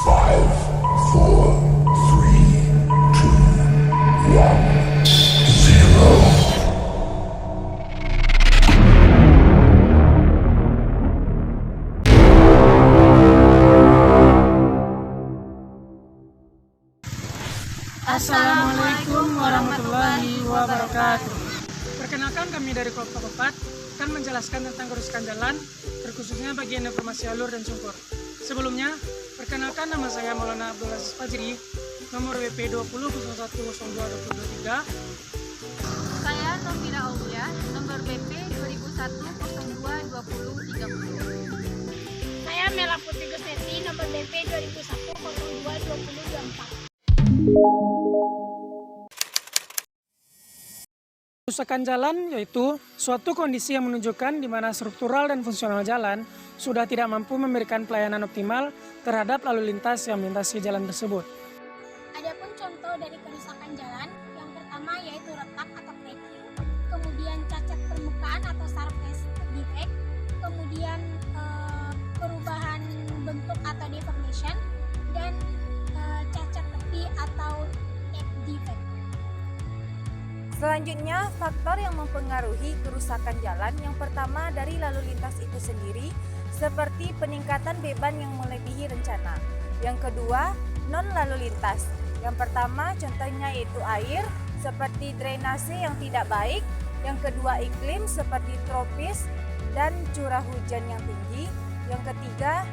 Five, four, three, two, one, zero. Assalamualaikum warahmatullahi wabarakatuh. Perkenalkan, kami dari kelompok 4 akan menjelaskan tentang kerusakan jalan, terkhususnya bagian informasi alur dan sungkur. Sebelumnya, perkenalkan, nama saya Maulana Abdul Aziz Fajri, nomor WP 20010223. Saya Novira Aulia, nomor BP 2001-02-2030. Saya Mela Putri Gusneti, nomor BP 2001-02-2024. Kerusakan jalan yaitu suatu kondisi yang menunjukkan di mana struktural dan fungsional jalan sudah tidak mampu memberikan pelayanan optimal terhadap lalu lintas yang melintasi jalan tersebut. Adapun contoh dari kerusakan jalan, yang pertama yaitu retak atau cracking, kemudian cacat permukaan atau surface defect, kemudian perubahan bentuk atau deformation, dan cacat tepi atau edge defect. Selanjutnya, faktor yang mempengaruhi kerusakan jalan yang pertama dari lalu lintas itu sendiri, seperti peningkatan beban yang melebihi rencana. Yang kedua, non lalu lintas. Yang pertama contohnya yaitu air, seperti drainase yang tidak baik. Yang kedua, iklim seperti tropis dan curah hujan yang tinggi. Yang ketiga,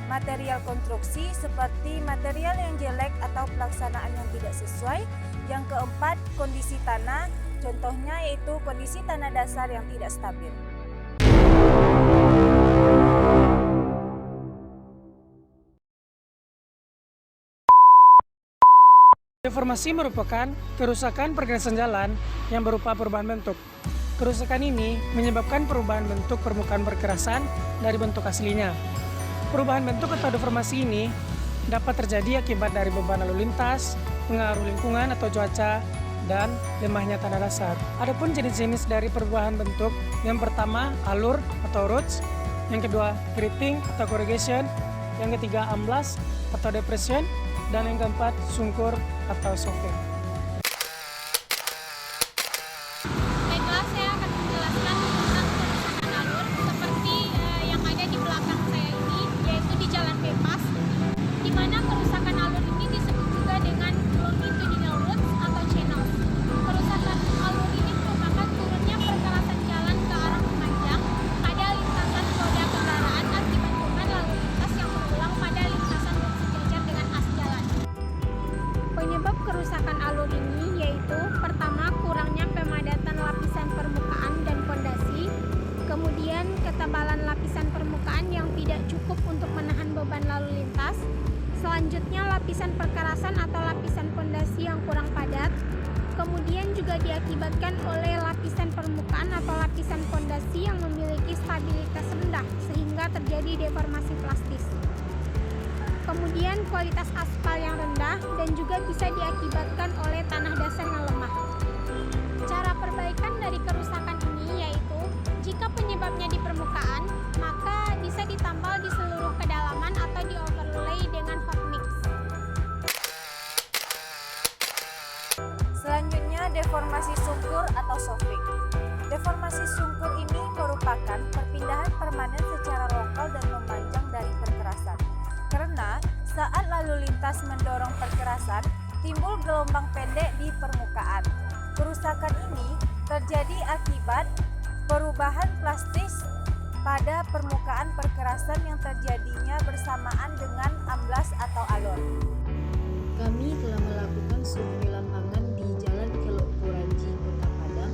material konstruksi seperti material yang jelek atau pelaksanaan yang tidak sesuai. Yang keempat, kondisi tanah, contohnya yaitu kondisi tanah dasar yang tidak stabil. Deformasi merupakan kerusakan pergerasan jalan yang berupa perubahan bentuk. Kerusakan ini menyebabkan perubahan bentuk permukaan pergerasan dari bentuk aslinya. Perubahan bentuk atau deformasi ini dapat terjadi akibat dari beban lalu lintas, pengaruh lingkungan atau cuaca, dan lemahnya tanah dasar. Adapun jenis-jenis dari perubahan bentuk, yang pertama alur atau roots, yang kedua gritting atau corrugation, yang ketiga amblas atau depression, dan yang keempat sungkur atau softening. Baiklah, saya akan menjelaskan tentang kerusakan alur seperti yang ada di belakang saya ini, yaitu di jalan bebas, di mana kerusakan alur ini disebut juga dengan longitudinal roots atau channels. Kerusakan alur ini merupakan turunnya perkerasan jalan ke arah memanjang pada lintasan roda kendaraan akibat beban lalu lintas yang berulang pada lintasan yang sejajar dengan as jalan. Penyebab kerusakan alur ini yaitu pertama, kurangnya pemadatan lapisan permukaan dan pondasi, kemudian ketebalan lapisan permukaan yang tidak cukup untuk menahan beban lalu lintas, selanjutnya lapisan perkerasan atau lapisan pondasi yang kurang padat, kemudian juga diakibatkan oleh lapisan permukaan atau lapisan pondasi yang memiliki stabilitas rendah sehingga terjadi deformasi plastis. Kemudian kualitas aspal yang rendah dan juga bisa diakibatkan oleh tanah dasar yang lemah. Cara perbaikan dari kerusakan ini yaitu jika penyebabnya di permukaan, maka bisa ditambal di seluruh kedalaman atau di overlay dengan hot mix. Selanjutnya, deformasi sungkur atau softening. Deformasi sungkur ini merupakan perpindahan permanen secara lokal dan memanjang dari perkerasan. Karena saat lalu lintas mendorong perkerasan, timbul gelombang pendek di permukaan. Kerusakan ini terjadi akibat perubahan plastis pada permukaan perkerasan yang terjadinya bersamaan dengan amblas atau alur. Kami telah melakukan survei lapangan di Jalan Kelok Puranji, Kota Padang,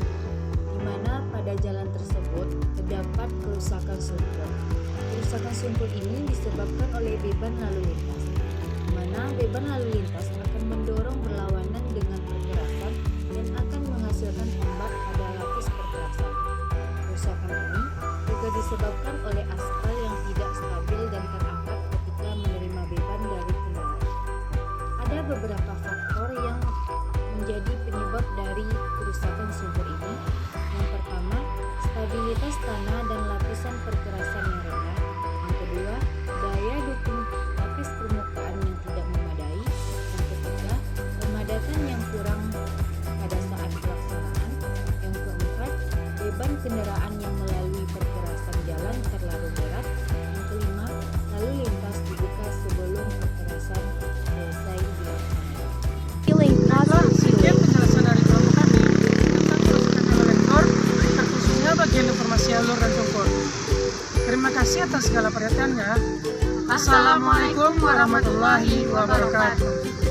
di mana pada jalan tersebut terdapat kerusakan sungkur. Kerusakan sungkur ini disebabkan oleh beban lalu lintas, di mana beban lalu lintas akan mendorong berlawanan dengan pergerakan dan akan menghasilkan ombak pada lapis pergerasan. Kerusakan ini juga disebabkan oleh aspal yang tidak stabil dan terangkat ketika menerima beban dari kendaraan. Ada beberapa faktor yang menjadi penyebab dari kerusakan sungkur ini. Yang pertama, stabilitas tanah dan lapisan perkerasan yang rendah. Yang kedua, daya dukung lapis permukaan yang tidak kendaraan yang melalui perkerasan jalan terlalu berat. Yang kelima, lalu lintas dibuka sebelum perkerasan selesai dilaksanakan. Baiklah, sekian penjelasan dari kelompok kami tentang kerusakan elevator, terkhususnya bagian informasi alur dan sumber. Terima kasih atas segala perhatiannya. Assalamualaikum warahmatullahi wabarakatuh.